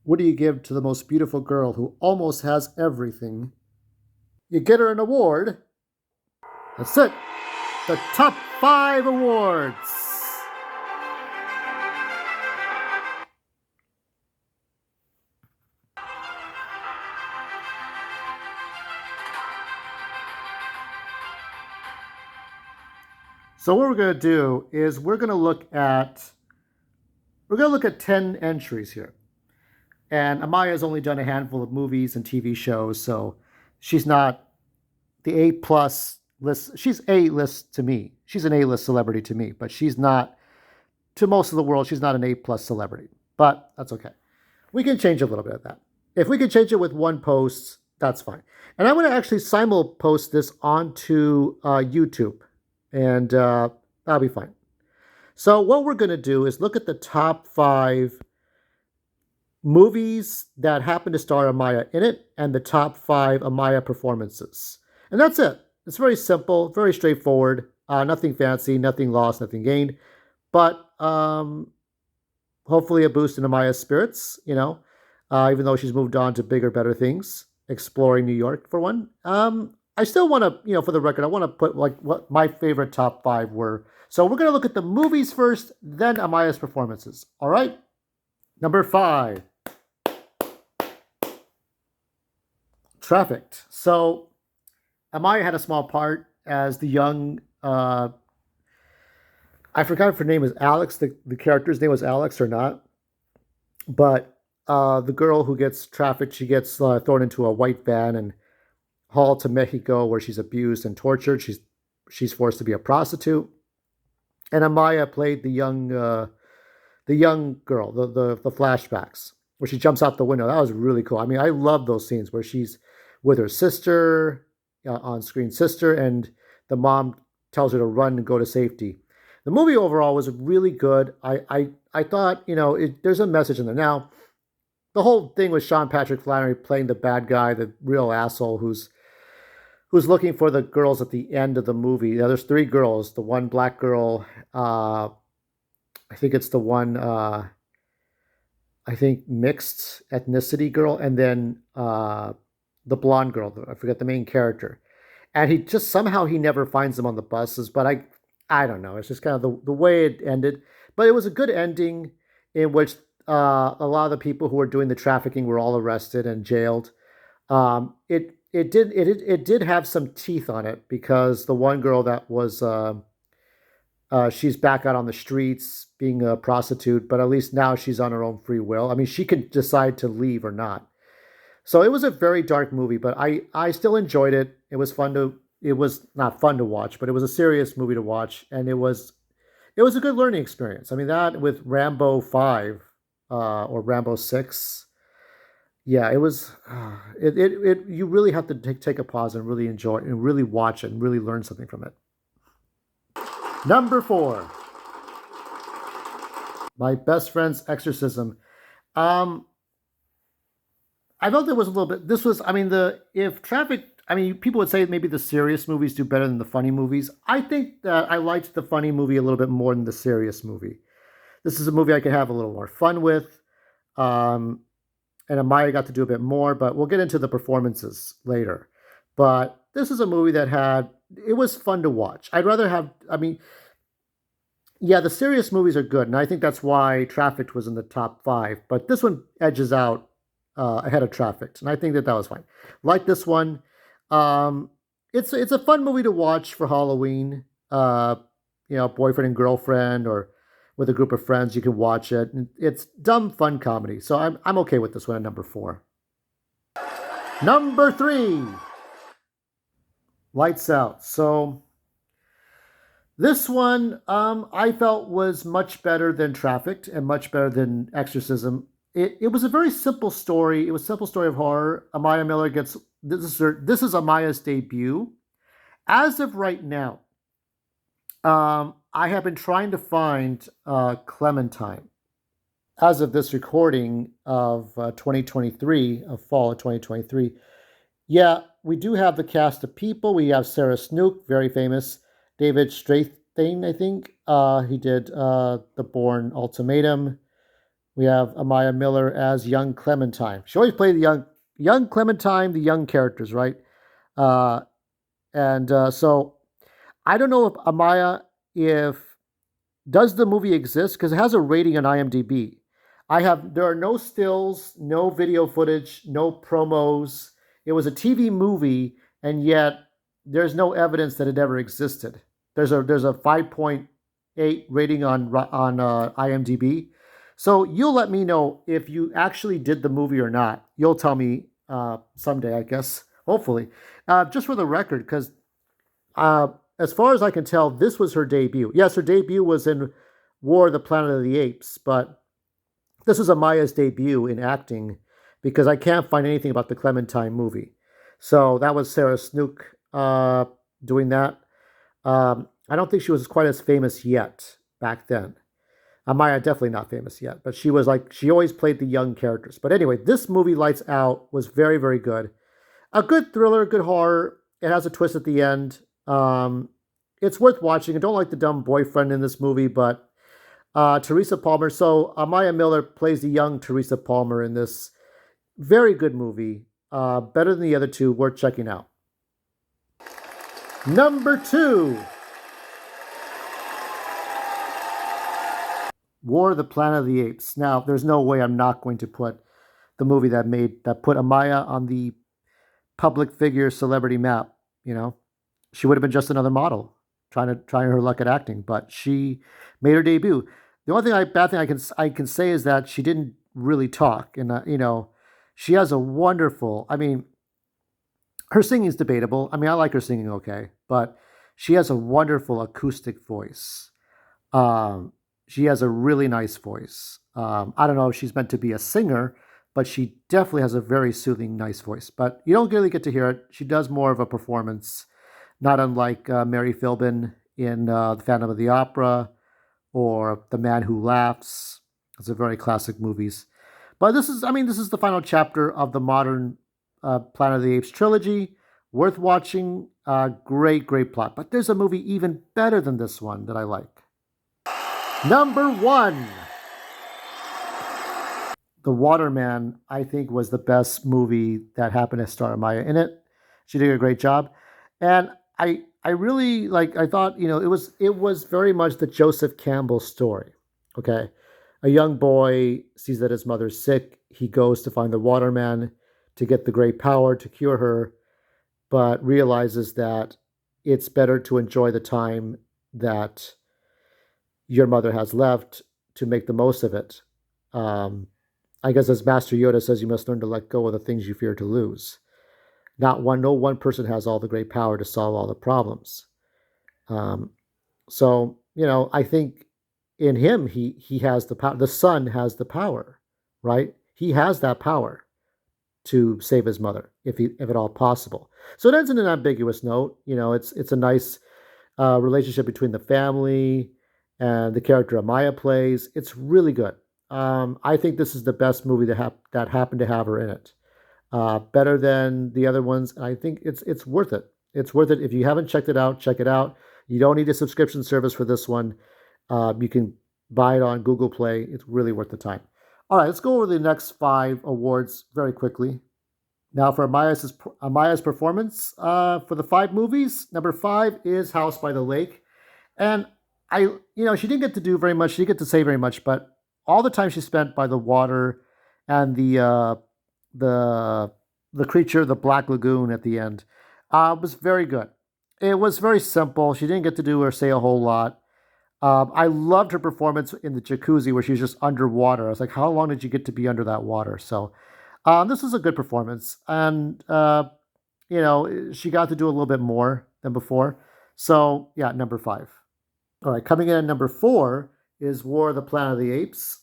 What do you give to the most beautiful girl who almost has everything? You get her an award. That's it. The top 5 awards. So what we're going to do is we're going to look at 10 entries here. And Amiah's only done a handful of movies and TV shows, so she's not the A plus list. She's A list to me. She's an A list celebrity to me, but she's not to most of the world. She's not an A plus celebrity, but that's okay. We can change a little bit of that. If we can change it with one post, that's fine. And I'm going to actually simul post this onto YouTube, and that'll be fine. So what we're going to do is look at the top 5 movies that happen to star Amiah in it and the top 5 Amiah performances. And that's it. It's very simple, very straightforward. Nothing fancy, nothing lost, nothing gained. But hopefully a boost in Amiah's spirits, even though she's moved on to bigger, better things, exploring New York for one. I still want to, for the record, I want to put like what my favorite top 5 were. So we're going to look at the movies first, then Amiah's performances. All right? Number 5. Trafficked. So Amiah had a small part as the young, I forgot if her name was Alex, the character's name was Alex or not, but the girl who gets trafficked, she gets thrown into a white van and hauled to Mexico where she's abused and tortured. She's forced to be a prostitute. And Amiah played the young girl, the flashbacks, where she jumps out the window. That was really cool. I mean, I love those scenes where she's with her sister, on-screen sister, and the mom tells her to run and go to safety. The movie overall was really good. I thought, there's a message in there. Now, the whole thing with Sean Patrick Flannery playing the bad guy, the real asshole who's looking for the girls at the end of the movie. There's 3 girls. The one black girl, I think it's the one, mixed ethnicity girl, and then the blonde girl, I forget the main character. And he just somehow he never finds them on the buses, but I don't know. It's just kind of the way it ended. But it was a good ending in which a lot of the people who were doing the trafficking were all arrested and jailed. It did have some teeth on it because the one girl that was she's back out on the streets being a prostitute, but at least now she's on her own free will. I mean, she can decide to leave or not. So it was a very dark movie, but I still enjoyed it. It was not fun to watch, but it was a serious movie to watch, and it was a good learning experience. I mean, that with Rambo 5 or Rambo 6, yeah, it was. You really have to take a pause and really enjoy it and really watch it and really learn something from it. Number 4, My Best Friend's Exorcism. I felt it was a little bit. This was, I mean, people would say maybe the serious movies do better than the funny movies. I think that I liked the funny movie a little bit more than the serious movie. This is a movie I could have a little more fun with. And Amiah got to do a bit more, but we'll get into the performances later. But this is a movie that it was fun to watch. I'd rather have, the serious movies are good, and I think that's why Trafficked was in the top 5. But this one edges out ahead of Trafficked, and I think that was fine. Like this one, it's a fun movie to watch for Halloween. Boyfriend and girlfriend, or with a group of friends, you can watch it. It's dumb fun comedy, so I'm okay with this one at number 4. Number 3, Lights Out. So this one I felt was much better than Trafficked and much better than Exorcism. It was a very simple story. It was a simple story of horror. Amiah Miller gets this is Amiah's debut. As of right now, I have been trying to find Clementine. As of this recording of 2023, of fall of 2023, yeah, we do have the cast of people. We have Sarah Snook, very famous. David Strathairn, I think. He did The Bourne Ultimatum. We have Amiah Miller as young Clementine. She always played the young Clementine, the young characters, right? Uh, and so I don't know if Amaya, if does the movie exist because it has a rating on IMDb. There are no stills, no video footage, no promos. It was a TV movie, and yet there's no evidence that it ever existed. There's a 5.8 rating on IMDb. So you'll let me know if you actually did the movie or not. You'll tell me someday, I guess. Hopefully, just for the record, because uh, as far as I can tell, this was her debut. Yes, her debut was in War of the Planet of the Apes, but this was Amaya's debut in acting because I can't find anything about the Clementine movie. So that was Sarah Snook doing that. I don't think she was quite as famous yet back then. Amaya definitely not famous yet, but she always played the young characters. But anyway, this movie Lights Out was very, very good. A good thriller, good horror. It has a twist at the end. It's worth watching. I don't like the dumb boyfriend in this movie, but Teresa Palmer. So Amiah Miller plays the young Teresa Palmer in this very good movie. Better than the other two. Worth checking out. Number two, War of the Planet of the Apes. Now, there's no way I'm not going to put the movie that put Amaya on the public figure celebrity map. You know, she would have been just another model trying her luck at acting, but she made her debut. The only bad thing I can say is that she didn't really talk, and she has a wonderful. I mean, her singing is debatable. I mean, I like her singing okay, but she has a wonderful acoustic voice. Um, she has a really nice voice. I don't know if she's meant to be a singer, but she definitely has a very soothing, nice voice. But you don't really get to hear it. She does more of a performance, not unlike Mary Philbin in The Phantom of the Opera or The Man Who Laughs. It's a very classic movies. But this is the final chapter of the modern Planet of the Apes trilogy. Worth watching. Great, great plot. But there's a movie even better than this one that I like. Number one, The Waterman, I think, was the best movie that happened to star Maya in it. She did a great job. And I really I thought, it was very much the Joseph Campbell story. Okay. A young boy sees that his mother's sick. He goes to find the waterman to get the great power to cure her, but realizes that it's better to enjoy the time that your mother has left to make the most of it. Um, I guess as Master Yoda says, you must learn to let go of the things you fear to lose. No one person has all the great power to solve all the problems. Um, so I think in him he has the power. The son has the power, right? He has that power to save his mother if at all possible. So it ends in an ambiguous note. It's a nice relationship between the family and the character Amaya plays. It's really good. I think this is the best movie that happened to have her in it. Better than the other ones. And I think it's worth it. It's worth it. If you haven't checked it out, check it out. You don't need a subscription service for this one. You can buy it on Google Play. It's really worth the time. All right, let's go over the next 5 awards very quickly. Now for Amaya's performance for the 5 movies, number 5 is House by the Lake. And she didn't get to do very much. She didn't get to say very much, but all the time she spent by the water and the the creature, the Black Lagoon at the end, was very good. It was very simple. She didn't get to do or say a whole lot. I loved her performance in the jacuzzi where she was just underwater. I was like, how long did you get to be under that water? So this is a good performance, and she got to do a little bit more than before. So yeah, number 5. All right, coming in at number 4 is War of the Planet of the Apes.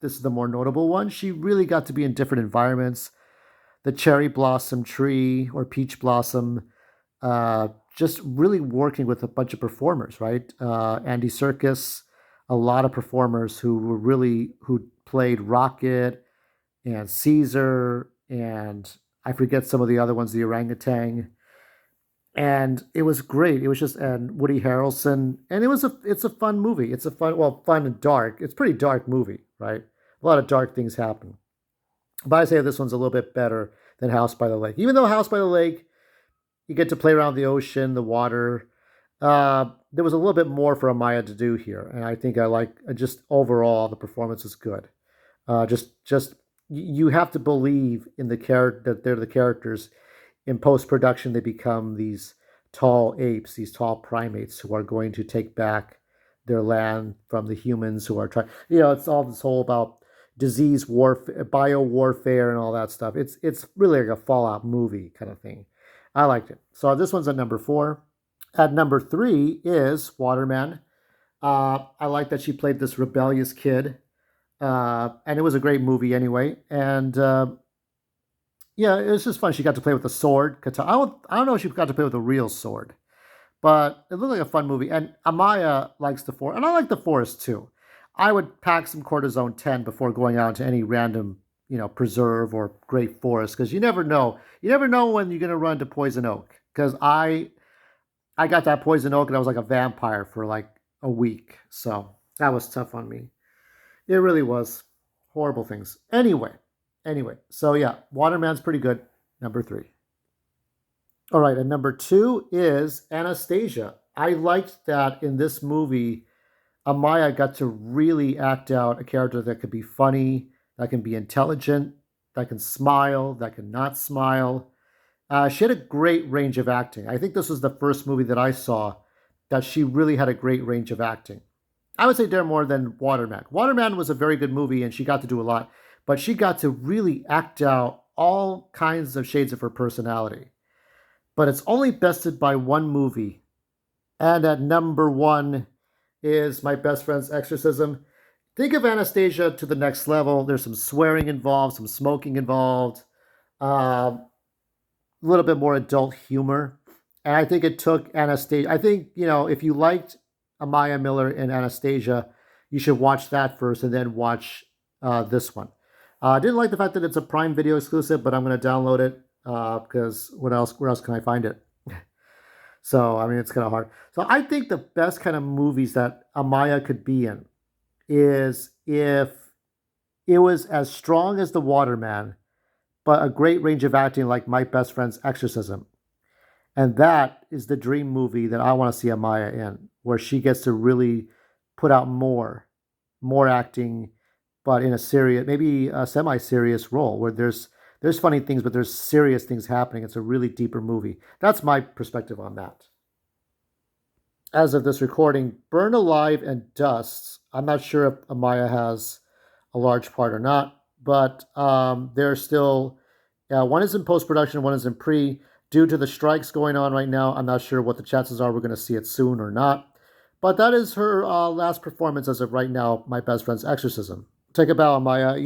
This is the more notable one. She really got to be in different environments. The cherry blossom tree or peach blossom, just really working with a bunch of performers, right? Andy Serkis, a lot of performers who played Rocket and Caesar, and I forget some of the other ones, the orangutan. And it was great. It was just and Woody Harrelson, and it's a fun movie. It's a fun and dark. It's a pretty dark movie, right? a lot of dark things happen. But I say this one's a little bit better than House by the Lake. Even though House by the Lake, you get to play around the ocean, the water. There was a little bit more for Amiah to do here, and I think I like just overall the performance is good. Just you have to believe in the character that they're the characters. In post production, they become these tall apes, these tall primates who are going to take back their land from the humans who are trying. It's all this whole about disease warfare, bio warfare, and all that stuff. It's really like a Fallout movie kind of thing. I liked it. So this one's at number 4. At number 3 is Waterman. I like that she played this rebellious kid, and it was a great movie anyway. And yeah, it was just fun. She got to play with a sword. I don't know if she got to play with a real sword, but it looked like a fun movie. And Amiah likes the forest, and I like the forest too. I would pack some cortisone 10 before going out to any random, preserve or great forest, because you never know. You never know when you're gonna run to poison oak. Because I got that poison oak and I was like a vampire for like a week. So that was tough on me. It really was. Horrible things. Anyway. So yeah, Waterman's pretty good. Number 3. All right, and number 2 is Anastasia. I liked that in this movie, Amiah got to really act out a character that could be funny, that can be intelligent, that can smile, that can not smile. She had a great range of acting. I think this was the first movie that I saw that she really had a great range of acting. I would say there more than Waterman. Waterman was a very good movie and she got to do a lot, but she got to really act out all kinds of shades of her personality. But it's only bested by one movie. And at number 1 is My Best Friend's Exorcism. Think of Anastasia to the next level. There's some swearing involved, some smoking involved. A little bit more adult humor. And I think it took Anastasia. I think, if you liked Amiah Miller and Anastasia, you should watch that first and then watch this one. I didn't like the fact that it's a Prime Video exclusive, but I'm going to download it because where else can I find it? So, I mean, it's kind of hard. So I think the best kind of movies that Amiah could be in is if it was as strong as The Waterman, but a great range of acting like My Best Friend's Exorcism. And that is the dream movie that I want to see Amiah in, where she gets to really put out more acting, but in a serious, maybe a semi-serious role where there's funny things, but there's serious things happening. It's a really deeper movie. That's my perspective on that. As of this recording, Burn Alive and Dust. I'm not sure if Amiah has a large part or not, but they're still, one is in post-production, one is in pre. Due to the strikes going on right now, I'm not sure what the chances are we're going to see it soon or not. But that is her last performance as of right now, My Best Friend's Exorcism. Take a bow, Amiah.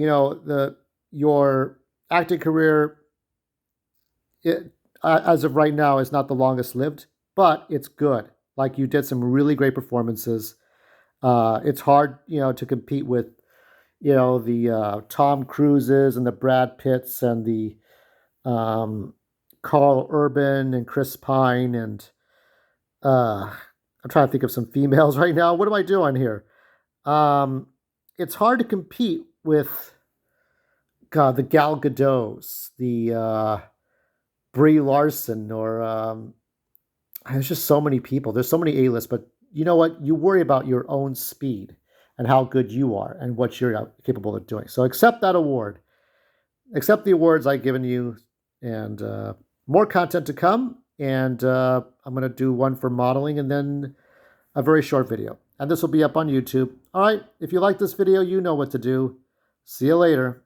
Your acting career, as of right now, is not the longest lived, but it's good. Like, you did some really great performances. It's hard, to compete with, the Tom Cruises and the Brad Pitts and the Carl Urban and Chris Pine and I'm trying to think of some females right now. What am I doing here? It's hard to compete with the Gal Gadots, the Brie Larson, or there's just so many people. There's so many A-lists, but you know what? You worry about your own speed and how good you are and what you're capable of doing. So accept that award. Accept the awards I've given you, and more content to come. And I'm going to do one for modeling and then a very short video. And this will be up on YouTube. All right, if you like this video, you know what to do. See you later.